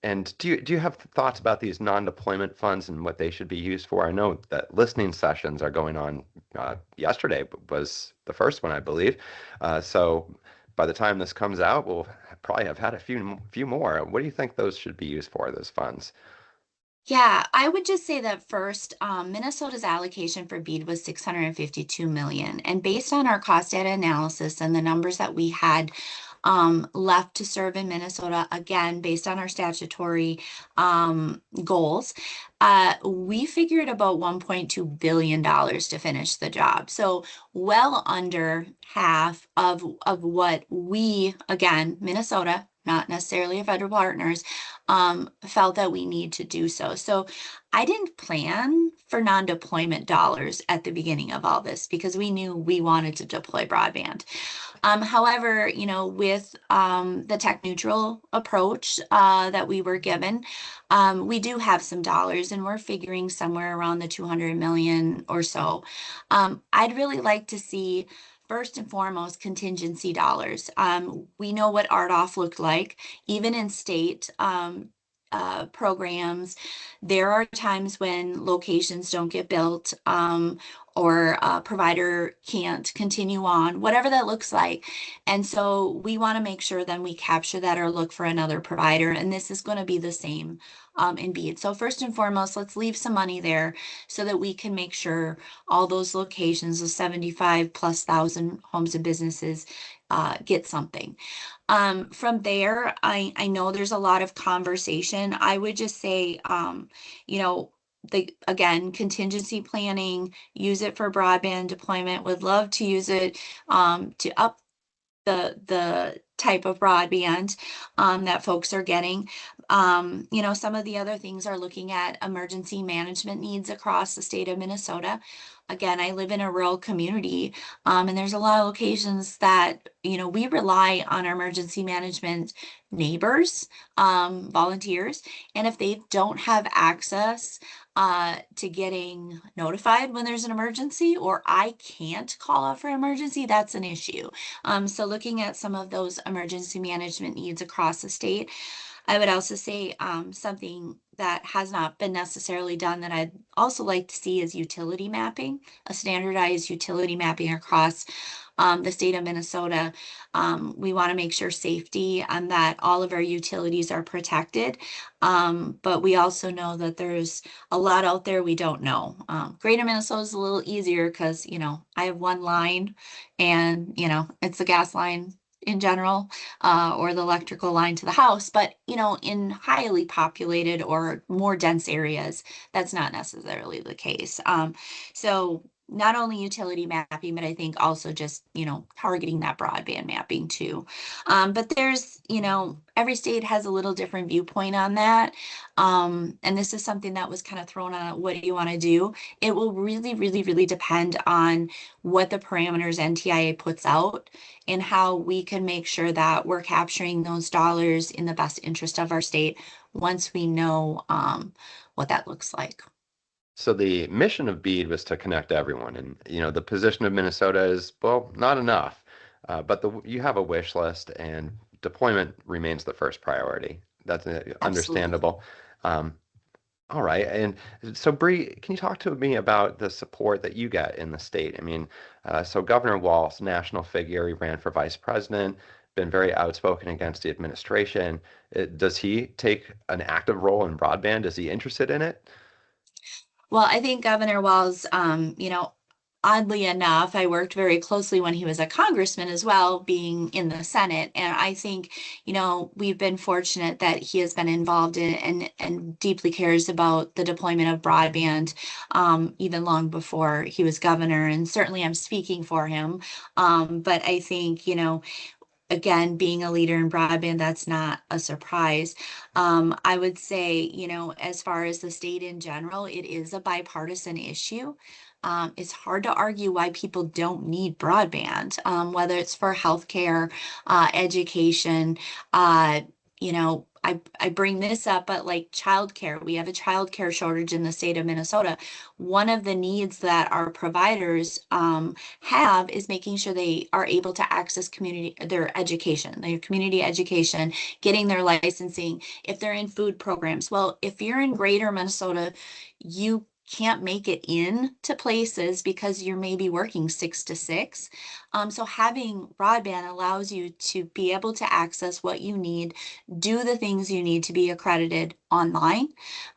And do you have thoughts about these non-deployment funds and what they should be used for? I know that listening sessions are going on. Yesterday was the first one, I believe. So by the time this comes out, we'll probably have had a few more. What do you think those should be used for, those funds? Yeah, I would just say that first, Minnesota's allocation for BEAD was 652 million. And based on our cost data analysis and the numbers that we had left to serve in Minnesota, again, based on our statutory goals, we figured about $1.2 billion to finish the job. So well under half of what we, again, Minnesota, not necessarily our federal partners, felt that we need to do so. So I didn't plan for non-deployment dollars at the beginning of all this because we knew we wanted to deploy broadband. However, with the tech neutral approach that we were given, we do have some dollars and we're figuring somewhere around the 200 million or so. I'd really like to see first and foremost contingency dollars. We know what RDOF looked like, even in state programs. There are times when locations don't get built, or a provider can't continue on, whatever that looks like. And so we want to make sure then we capture that or look for another provider. And this is going to be the same in BEAD. So first and foremost, let's leave some money there so that we can make sure all those locations, those 75 plus thousand homes and businesses, get something. From there, I know there's a lot of conversation. I would just say, you know, again, contingency planning, use it for broadband deployment, would love to use it to up the type of broadband that folks are getting. Some of the other things are looking at emergency management needs across the state of Minnesota. Again, I live in a rural community, and there's a lot of locations that, we rely on our emergency management neighbors, volunteers, and if they don't have access to getting notified when there's an emergency, or I can't call out for emergency, that's an issue. So looking at some of those emergency management needs across the state. I would also say something that has not been necessarily done that I'd also like to see is utility mapping, a standardized utility mapping across the state of Minnesota. We want to make sure safety and that all of our utilities are protected. But we also know that there's a lot out there we don't know. Greater Minnesota is a little easier because, I have one line and, it's a gas line in general, or the electrical line to the house. But, in highly populated or more dense areas, that's not necessarily the case. So not only utility mapping, but I think also just, targeting that broadband mapping too. But there's, every state has a little different viewpoint on that. And this is something that was kind of thrown on, what do you want to do? It will really, really, really depend on what the parameters NTIA puts out and how we can make sure that we're capturing those dollars in the best interest of our state once we know what that looks like. So the mission of BEAD was to connect everyone, and the position of Minnesota is, well, not enough. But you have a wish list, and deployment remains the first priority. That's Absolutely. understandable. Um, all right, and so Bree, can you talk to me about the support that you get in the state? I mean, so Governor Walz, national figure, he ran for vice president, been very outspoken against the administration. Does he take an active role in broadband? Is he interested in it? Well, I think Governor Walz, oddly enough, I worked very closely when he was a congressman as well, being in the Senate. And I think, we've been fortunate that he has been involved in and deeply cares about the deployment of broadband, even long before he was governor. And certainly I'm speaking for him. But I think, again, being a leader in broadband, that's not a surprise. I would say, as far as the state in general, it is a bipartisan issue. It's hard to argue why people don't need broadband, whether it's for healthcare, education, I bring this up, but like childcare, we have a childcare shortage in the state of Minnesota. One of the needs that our providers have is making sure they are able to access their community education, getting their licensing, if they're in food programs. Well, if you're in greater Minnesota, you can't make it in to places because you're maybe working 6 to 6. So having broadband allows you to be able to access what you need, do the things you need to be accredited online.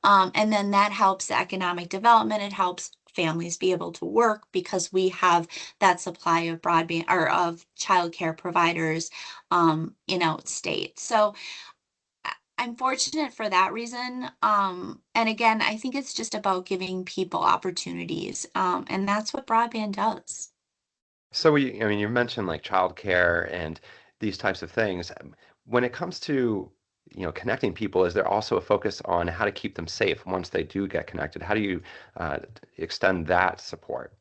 And then that helps the economic development. It helps families be able to work because we have that supply of broadband or of childcare providers in outstate. So I'm fortunate for that reason. And again, I think it's just about giving people opportunities. And that's what broadband does. So I mean, you mentioned like childcare and these types of things. When it comes to, connecting people, is there also a focus on how to keep them safe once they do get connected? How do you uh, extend that support?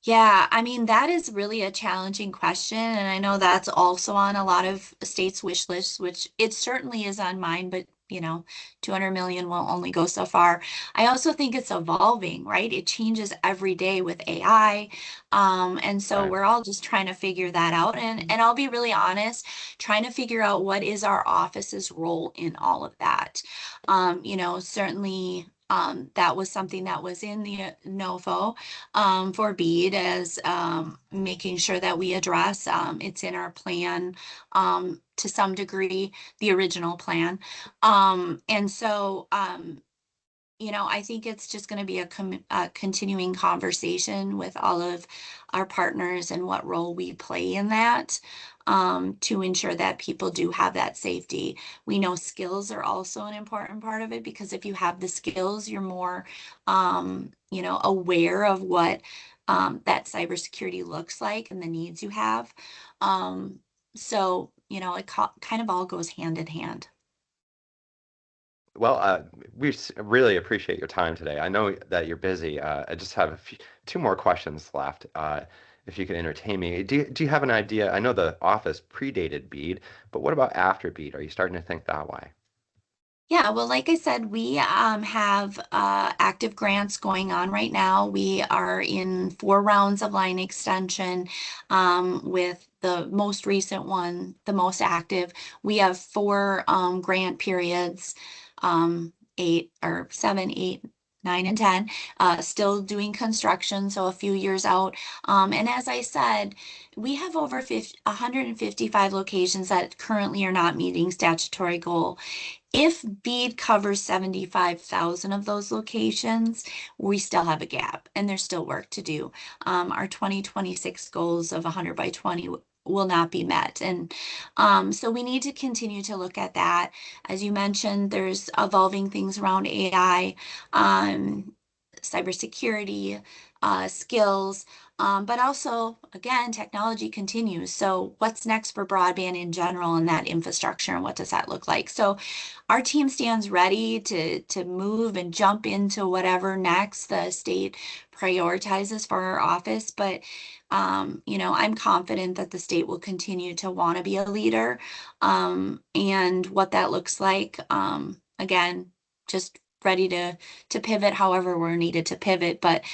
Yeah, I mean, that is really a challenging question. And I know that's also on a lot of states' wish lists, which it certainly is on mine, but 200 million will only go so far. I also think it's evolving, right? It changes every day with AI. And so Right. we're all just trying to figure that out. And I'll be really honest, trying to figure out what is our office's role in all of that. Certainly that was something that was in the NOFO for BEAD as making sure that we address. It's in our plan to some degree, the original plan. And so, I think it's just going to be a continuing conversation with all of our partners and what role we play in that to ensure that people do have that safety. We know skills are also an important part of it because if you have the skills, you're more, aware of what that cybersecurity looks like and the needs you have. So, it kind of all goes hand in hand. Well, really appreciate your time today. I know that you're busy. I just have two more questions left. If you can entertain me, do you have an idea? I know the office predated BEAD, but what about after BEAD? Are you starting to think that way? Yeah, well, like I said, we have active grants going on right now. We are in 4 rounds of line extension with the most recent one, the most active. We have 4 grant periods, 8 or 7, 8, 9, and 10, still doing construction, so a few years out. And as I said, we have over 155 locations that currently are not meeting statutory goal. If BEAD covers 75,000 of those locations, we still have a gap and there's still work to do. Our 2026 goals of 100 by 20 will not be met. And so we need to continue to look at that. As you mentioned, there's evolving things around AI, cybersecurity, skills, but also, again, technology continues. So what's next for broadband in general and that infrastructure and what does that look like? So our team stands ready to move and jump into whatever next the state prioritizes for our office. But I'm confident that the state will continue to want to be a leader. And what that looks like, again, just ready to pivot however we're needed to pivot. But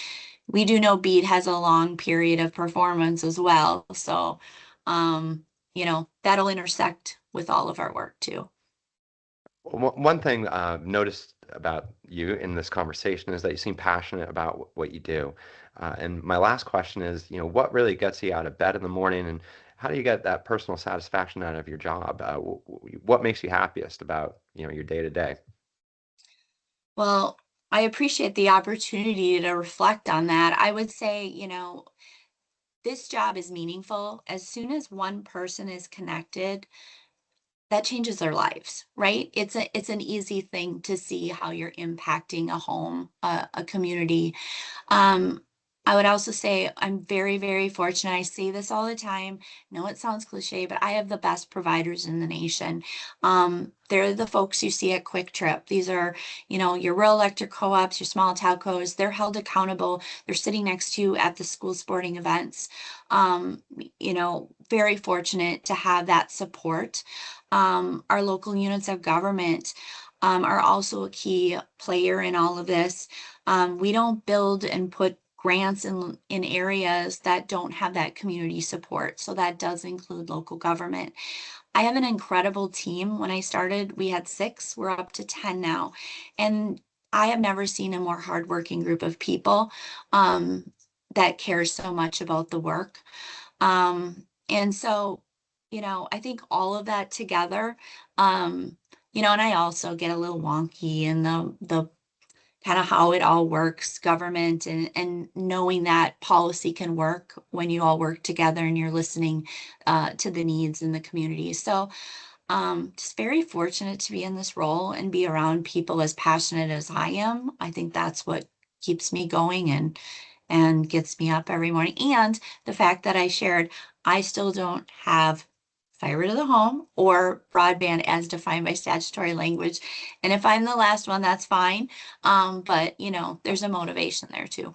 we do know BEAD has a long period of performance as well. So that'll intersect with all of our work too. One thing I've noticed about you in this conversation is that you seem passionate about what you do. And my last question is, what really gets you out of bed in the morning, and how do you get that personal satisfaction out of your job? What makes you happiest about, your day to day? Well, I appreciate the opportunity to reflect on that. I would say, this job is meaningful. As soon as one person is connected, that changes their lives, right? It's an easy thing to see how you're impacting a home, a community. Um, I would also say I'm very, very fortunate. I say this all the time. No, it sounds cliche, but I have the best providers in the nation. They're the folks you see at Quick Trip. These are, your rural electric co-ops, your small telcos. They're held accountable. They're sitting next to you at the school sporting events. Very fortunate to have that support. Our local units of government are also a key player in all of this. We don't build and put grants in areas that don't have that community support. So that does include local government. I have an incredible team. When I started, we had 6. We're up to 10 now. And I have never seen a more hardworking group of people that care so much about the work. And so, I think all of that together, and I also get a little wonky in the kind of how it all works, government and knowing that policy can work when you all work together and you're listening to the needs in the community. So just very fortunate to be in this role and be around people as passionate as I am. I think that's what keeps me going and gets me up every morning. And the fact that I shared, I still don't have fiber to the home or broadband as defined by statutory language. And if I'm the last one, that's fine. But there's a motivation there too.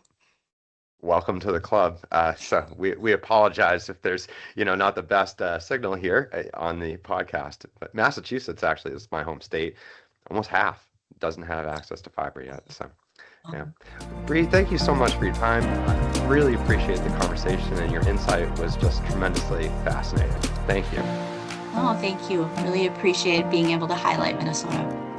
Welcome to the club. So we apologize if there's, not the best signal here on the podcast, but Massachusetts actually is my home state. Almost half doesn't have access to fiber yet. So, yeah. Bree, thank you so much for your time. I really appreciate the conversation, and your insight was just tremendously fascinating. Thank you. Oh, thank you. Really appreciate being able to highlight Minnesota.